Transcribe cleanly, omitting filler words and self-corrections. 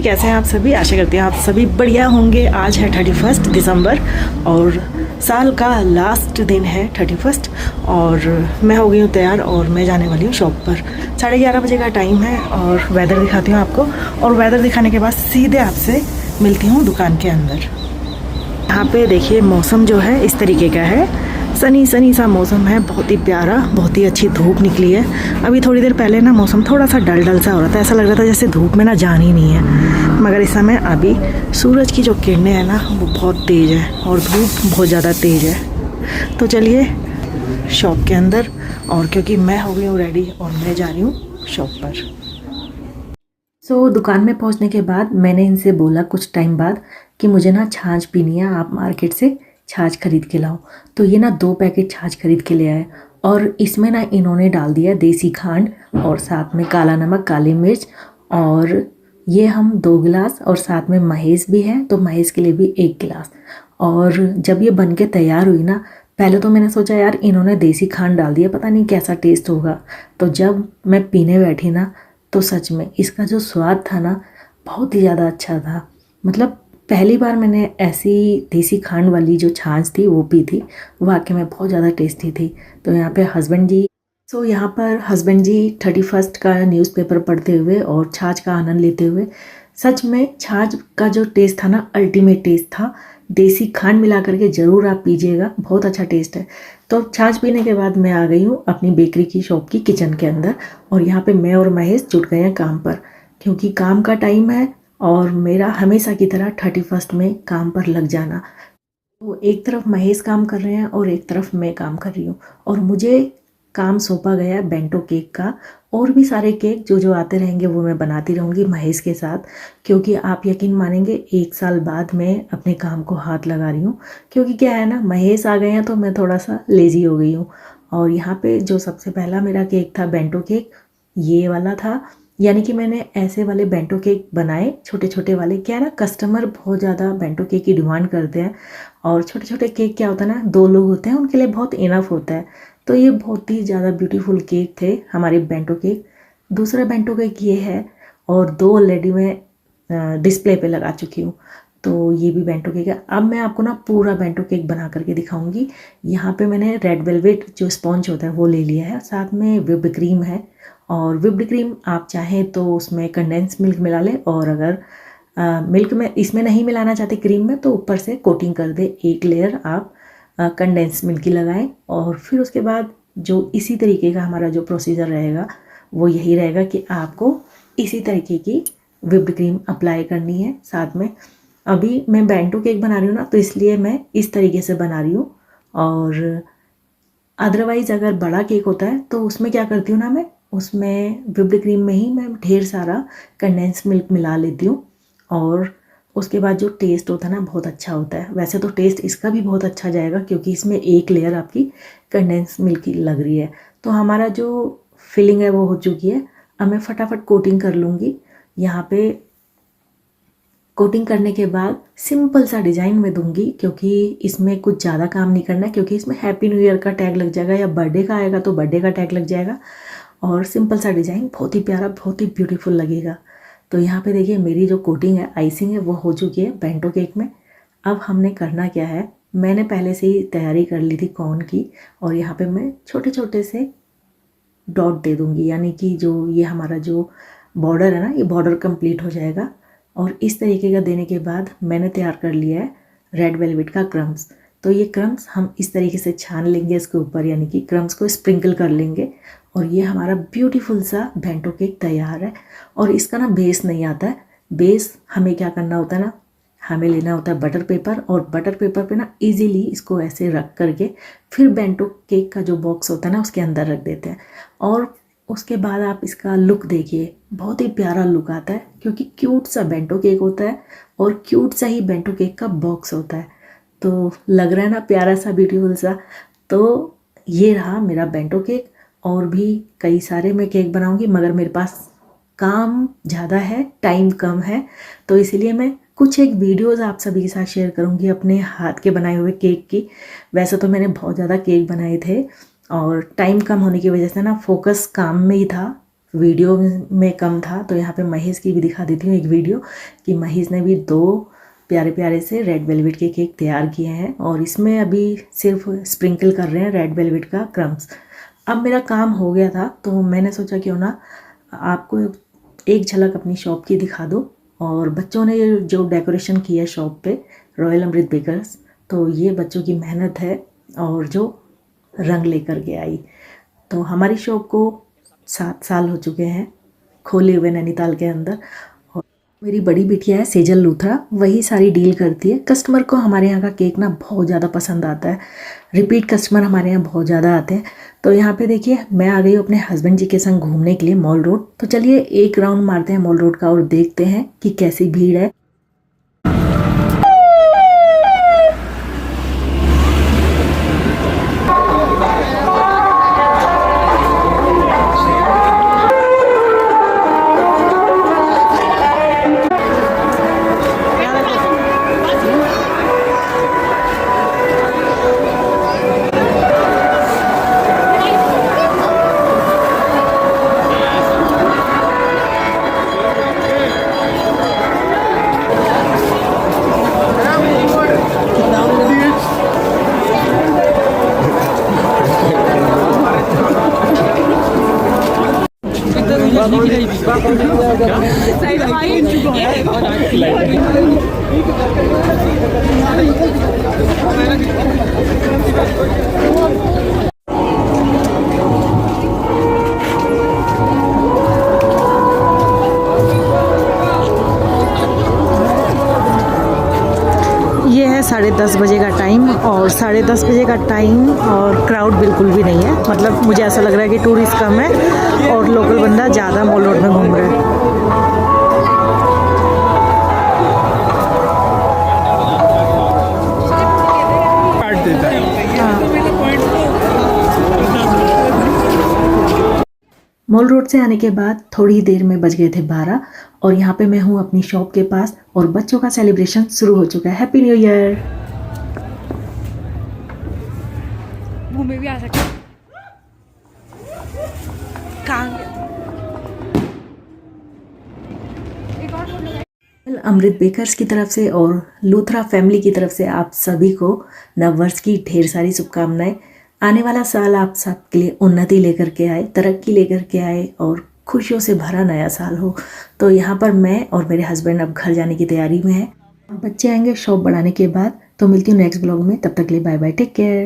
कैसे हैं आप सभी। आशा करती हैं आप सभी बढ़िया होंगे। आज है 31 दिसंबर और साल का लास्ट दिन है 31 और मैं हो गई हूँ तैयार और मैं जाने वाली हूँ शॉप पर। 11:30 बजे का टाइम है और वेदर दिखाती हूँ आपको और वेदर दिखाने के बाद सीधे आपसे मिलती हूँ दुकान के अंदर। यहाँ पे देखिए मौसम जो है इस तरीके का है, सनी सनी सा मौसम है, बहुत ही प्यारा, बहुत ही अच्छी धूप निकली है। अभी थोड़ी देर पहले ना मौसम थोड़ा सा डल डल सा हो रहा था, ऐसा लग रहा था जैसे धूप में ना जान ही नहीं है, मगर इस समय अभी सूरज की जो किरणें हैं ना वो बहुत तेज़ है और धूप बहुत ज़्यादा तेज़ है। तो चलिए शॉप के अंदर, और क्योंकि मैं हो गई हूँ रेडी और मैं जा रही हूँ शॉप पर। दुकान में पहुँचने के बाद मैंने इनसे बोला कुछ टाइम बाद कि मुझे ना छाछ पीनी है, आप मार्केट से छाछ खरीद के लाओ। तो ये ना 2 पैकेट छाछ खरीद के ले आए और इसमें ना इन्होंने डाल दिया देसी खांड और साथ में काला नमक, काली मिर्च, और ये हम 2 गिलास और साथ में महेश भी है तो महेश के लिए भी 1 गिलास। और जब ये बन के तैयार हुई ना, पहले तो मैंने सोचा यार इन्होंने देसी खांड डाल दिया, पता नहीं कैसा टेस्ट होगा। तो जब मैं पीने बैठी ना तो सच में इसका जो स्वाद था ना बहुत ही ज़्यादा अच्छा था। मतलब पहली बार मैंने ऐसी देसी खांड वाली जो छाछ थी वो पी थी, वाकई में बहुत ज़्यादा टेस्टी थी। तो यहाँ पे हस्बैंड जी यहाँ पर हस्बैंड जी 31 का न्यूज़पेपर पढ़ते हुए और छाछ का आनंद लेते हुए, सच में छाछ का जो टेस्ट था ना अल्टीमेट टेस्ट था। देसी खांड मिला करके ज़रूर आप पीजिएगा, बहुत अच्छा टेस्ट है। तो छाछ पीने के बाद मैं आ गई हूँ अपनी बेकरी की शॉप की किचन के अंदर और यहाँ पे मैं और महेश जुट गए हैं काम पर, क्योंकि काम का टाइम है और मेरा हमेशा की तरह 31 में काम पर लग जाना। तो एक तरफ महेश काम कर रहे हैं और एक तरफ मैं काम कर रही हूँ और मुझे काम सौंपा गया बेंटो केक का। और भी सारे केक जो जो आते रहेंगे वो मैं बनाती रहूँगी महेश के साथ, क्योंकि आप यकीन मानेंगे 1 साल बाद मैं अपने काम को हाथ लगा रही हूँ। क्योंकि क्या है ना, महेश आ गए हैं तो मैं थोड़ा सा लेज़ी हो गई हूँ। और यहाँ पे जो सबसे पहला मेरा केक था बेंटो केक, ये वाला था। यानी कि मैंने ऐसे वाले बेंटो केक बनाए, छोटे छोटे वाले। क्या है ना, कस्टमर बहुत ज़्यादा बेंटो केक की डिमांड करते हैं और छोटे छोटे केक क्या होता है ना, 2 लोग होते हैं उनके लिए बहुत इनफ होता है। तो ये बहुत ही ज़्यादा ब्यूटीफुल केक थे हमारे बेंटो केक। दूसरा बेंटो केक ये है और 2 ऑलरेडी मैं डिस्प्ले पे लगा चुकी हूँ। तो ये भी बेंटो केक है। अब मैं आपको ना पूरा बेंटो केक बना करके दिखाऊंगी। यहाँ पे मैंने रेड वेलवेट जो स्पॉन्ज होता है वो ले लिया है, साथ में विप्ड क्रीम है। और विप्ड क्रीम आप चाहें तो उसमें कंडेंस मिल्क मिला लें, और अगर मिल्क में इसमें नहीं मिलाना चाहते क्रीम में तो ऊपर से कोटिंग कर दे, 1 लेयर आप कंडेंस मिल्क की लगाएं। और फिर उसके बाद जो इसी तरीके का हमारा जो प्रोसीजर रहेगा वो यही रहेगा कि आपको इसी तरीके की विप्ड क्रीम अप्लाई करनी है साथ में। अभी मैं बेंटो केक बना रही हूँ ना, तो इसलिए मैं इस तरीके से बना रही हूँ। और अदरवाइज़ अगर बड़ा केक होता है तो उसमें क्या करती हूँ ना, मैं उसमें विप्ड क्रीम में ही मैं ढेर सारा कंडेंस मिल्क मिला लेती हूँ और उसके बाद जो टेस्ट होता है ना बहुत अच्छा होता है। वैसे तो टेस्ट इसका भी बहुत अच्छा जाएगा क्योंकि इसमें 1 लेयर आपकी कंडेंस मिल्क की लग रही है। तो हमारा जो फिलिंग है वो हो चुकी है। अब मैं फटाफट कोटिंग कर लूँगी। यहाँ पे कोटिंग करने के बाद सिंपल सा डिज़ाइन मैं दूंगी, क्योंकि इसमें कुछ ज़्यादा काम नहीं करना है, क्योंकि इसमें हैप्पी न्यू ईयर का टैग लग जाएगा या बर्थडे का आएगा तो बर्थडे का टैग लग जाएगा। और सिंपल सा डिज़ाइन बहुत ही प्यारा, बहुत ही ब्यूटीफुल लगेगा। तो यहाँ पे देखिए मेरी जो कोटिंग है, आइसिंग है, वो हो चुकी है बेंटो केक में। अब हमने करना क्या है, मैंने पहले से ही तैयारी कर ली थी कॉर्न की और यहाँ पे मैं छोटे छोटे से डॉट दे दूँगी, यानी कि जो ये हमारा जो बॉर्डर है ना, ये बॉर्डर कंप्लीट हो जाएगा। और इस तरीके का देने के बाद मैंने तैयार कर लिया है रेड वेलवेट का क्रम्स। तो ये क्रम्स हम इस तरीके से छान लेंगे इसके ऊपर, यानी कि क्रम्स को स्प्रिंकल कर लेंगे और ये हमारा ब्यूटीफुल सा बेंटो केक तैयार है। और इसका ना बेस नहीं आता है। बेस हमें क्या करना होता है ना, हमें लेना होता है बटर पेपर और बटर पेपर पे ना इजीली इसको ऐसे रख करके फिर बेंटो केक का जो बॉक्स होता है ना उसके अंदर रख देते हैं। और उसके बाद आप इसका लुक देखिए, बहुत ही प्यारा लुक आता है क्योंकि क्यूट सा बेंटो केक होता है और क्यूट सा ही बेंटो केक का बॉक्स होता है। तो लग रहा है ना प्यारा सा, ब्यूटीफुल सा। तो ये रहा मेरा बेंटो केक। और भी कई सारे मैं केक बनाऊंगी, मगर मेरे पास काम ज़्यादा है, टाइम कम है, तो इसीलिए मैं कुछ एक वीडियोज़ आप सभी के साथ शेयर करूंगी अपने हाथ के बनाए हुए केक की। वैसे तो मैंने बहुत ज़्यादा केक बनाए थे और टाइम कम होने की वजह से ना फोकस काम में ही था, वीडियो में कम था, तो यहाँ पे महेश की भी दिखा देती हूँ एक वीडियो कि महेश ने भी 2 प्यारे प्यारे से रेड वेलवेट के केक तैयार किए हैं और इसमें अभी सिर्फ स्प्रिंकल कर रहे हैं रेड वेलवेट का क्रम्स। अब मेरा काम हो गया था तो मैंने सोचा क्यों ना आपको एक झलक अपनी शॉप की दिखा दो। और बच्चों ने जो डेकोरेशन किया है शॉप पे रॉयल अमृत बेकर्स, तो ये बच्चों की मेहनत है और जो रंग लेकर के आई। तो हमारी शॉप को 7 साल हो चुके हैं खोले हुए नैनीताल के अंदर। और मेरी बड़ी बिटिया है सेजल लूथरा, वही सारी डील करती है। कस्टमर को हमारे यहाँ का केक ना बहुत ज़्यादा पसंद आता है, रिपीट कस्टमर हमारे यहाँ बहुत ज़्यादा आते हैं। तो यहाँ पे देखिए मैं आ गई हूँ अपने हस्बैंड जी के संग घूमने के लिए मॉल रोड। तो चलिए एक राउंड मारते हैं मॉल रोड का और देखते हैं कि कैसी भीड़ है। ये है 10:30 बजे का टाइम और 10:30 बजे का टाइम और क्राउड बिल्कुल भी नहीं है। मतलब मुझे ऐसा लग रहा है कि टूरिस्ट कम है और लोकल बंदा ज़्यादा मॉल रोड में घूम रहा है। मॉल रोड से आने के बाद थोड़ी देर में बज गए थे 12 और यहाँ पे मैं हूँ अपनी शॉप के पास और बच्चों का सेलिब्रेशन शुरू हो चुका है। Happy new year. मुंह में भी आ सकते अमृत बेकर्स की तरफ से और लूथरा फैमिली की तरफ से आप सभी को नववर्ष की ढेर सारी शुभकामनाएं। आने वाला साल आप सबके लिए उन्नति लेकर के आए, तरक्की लेकर के आए और खुशियों से भरा नया साल हो। तो यहाँ पर मैं और मेरे हस्बैंड अब घर जाने की तैयारी में हैं। बच्चे आएंगे शॉप बढ़ाने के बाद। तो मिलती हूँ नेक्स्ट ब्लॉग में, तब तक के लिए बाय बाय, टेक केयर।